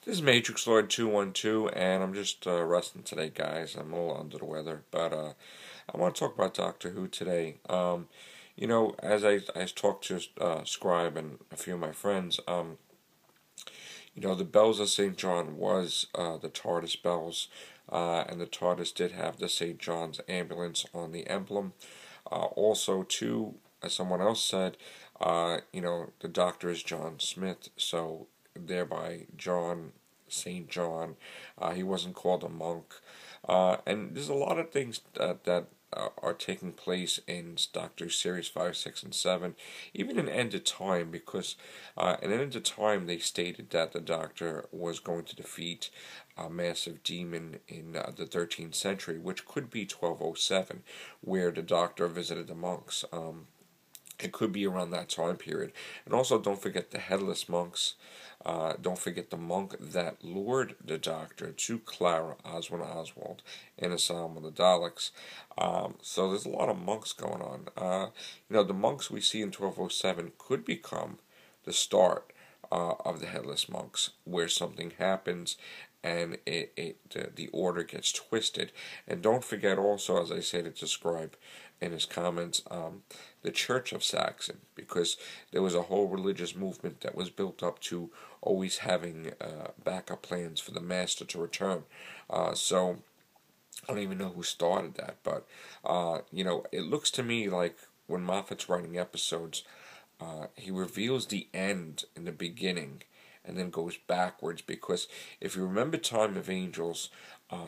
This is Matrix Lord 212, and I'm just resting today, guys. I'm a little under the weather, but I want to talk about Doctor Who today. As I talked to Scribe and a few of my friends, the bells of St. John was the TARDIS bells, and the TARDIS did have the St. John's ambulance on the emblem. Also, too, as someone else said, the Doctor is John Smith, so thereby John, St. John, he wasn't called a monk. And there's a lot of things that are taking place in Doctor Who Series 5, 6, and 7, even in End of Time, because in End of Time they stated that the Doctor was going to defeat a massive demon in the 13th century, which could be 1207, where the Doctor visited the monks. It could be around that time period. And also, don't forget the Headless monks. Don't forget the monk that lured the Doctor to Clara Oswin Oswald in Asylum of the Daleks. So there's a lot of monks going on. The monks we see in 1207 could become the start of the Headless monks, where something happens and the order gets twisted. And don't forget also, as I say to Scribe in his comments, the Church of Saxon, because there was a whole religious movement that was built up to always having backup plans for the Master to return. So I don't even know who started that, but it looks to me like when Moffat's writing episodes, he reveals the end in the beginning and then goes backwards, because if you remember Time of Angels,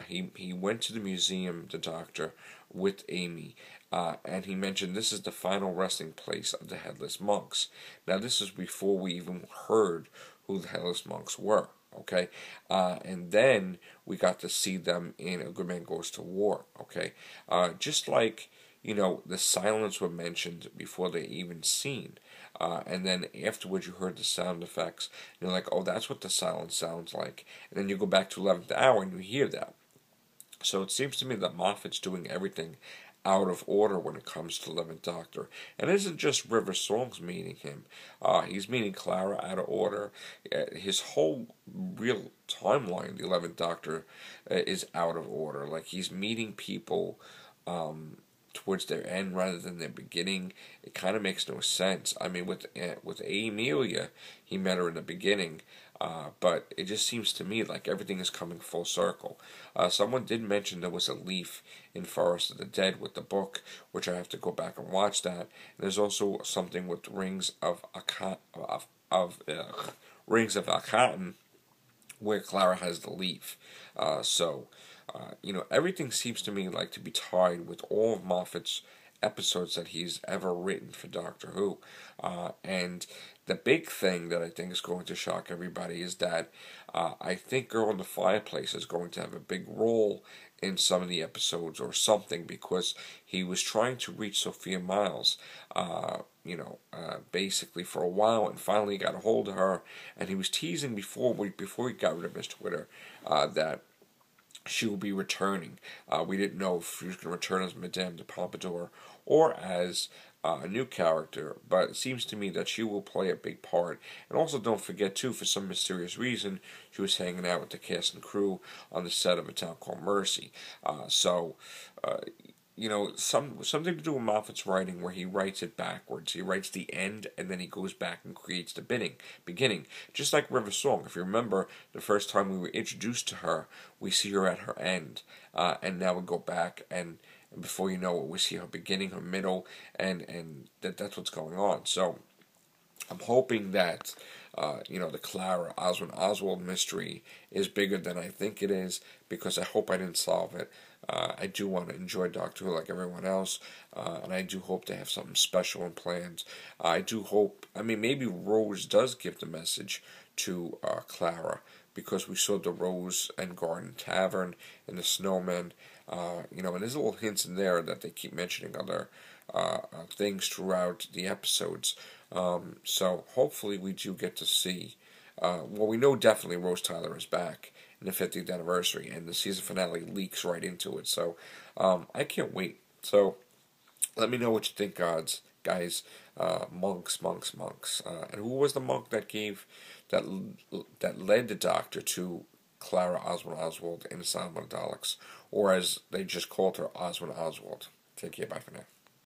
he went to the museum, the Doctor, with Amy, and he mentioned this is the final resting place of the Headless monks. Now this is before we even heard who the Headless monks were, okay? And then we got to see them in A Good Man Goes to War, okay? Just like, the silence were mentioned before they even seen. And then afterwards you heard the sound effects. And you're like, oh, that's what the silence sounds like. And then you go back to 11th hour and you hear that. So it seems to me that Moffat's doing everything out of order when it comes to 11th Doctor. And it isn't just River Songs meeting him. He's meeting Clara out of order. His whole real timeline, the 11th Doctor, is out of order. Like, he's meeting people towards their end rather than their beginning. It kind of makes no sense. I mean, with Amelia, he met her in the beginning, but it just seems to me like everything is coming full circle. Someone did mention there was a leaf in Forest of the Dead with the book, which I have to go back and watch that. And there's also something with Rings of Akhenaten, where Clara has the leaf. Everything seems to me like to be tied with all of Moffat's episodes that he's ever written for Doctor Who. And the big thing that I think is going to shock everybody is that I think Girl in the Fireplace is going to have a big role in some of the episodes or something, because he was trying to reach Sophia Miles, basically for a while, and finally got a hold of her, and he was teasing before he got rid of his Twitter that she will be returning. We didn't know if she was going to return as Madame de Pompadour or as a new character, but it seems to me that she will play a big part. And also, don't forget, too, for some mysterious reason, she was hanging out with the cast and crew on the set of A Town Called Mercy. Something to do with Moffat's writing, where he writes it backwards. He writes the end, and then he goes back and creates the beginning. Just like River Song. If you remember, the first time we were introduced to her, we see her at her end. And now we go back, and before you know it, we see her beginning, her middle, and that's what's going on. So, I'm hoping that, the Clara Oswin Oswald mystery is bigger than I think it is, because I hope I didn't solve it. I do want to enjoy Doctor Who like everyone else, and I do hope to have something special in plans. I do hope, maybe Rose does give the message to Clara, because we saw the Rose and Garden Tavern and the Snowman, and there's little hints in there that they keep mentioning other things throughout the episodes. So hopefully we do get to see. We know definitely Rose Tyler is back in the 50th anniversary, and the season finale leaks right into it. So I can't wait. So let me know what you think, guys. Monks. And who was the monk that gave that that led the Doctor to Clara Oswald Oswald in Asylum of the Daleks, or as they just called her, Oswald Oswald. Take care, bye for now.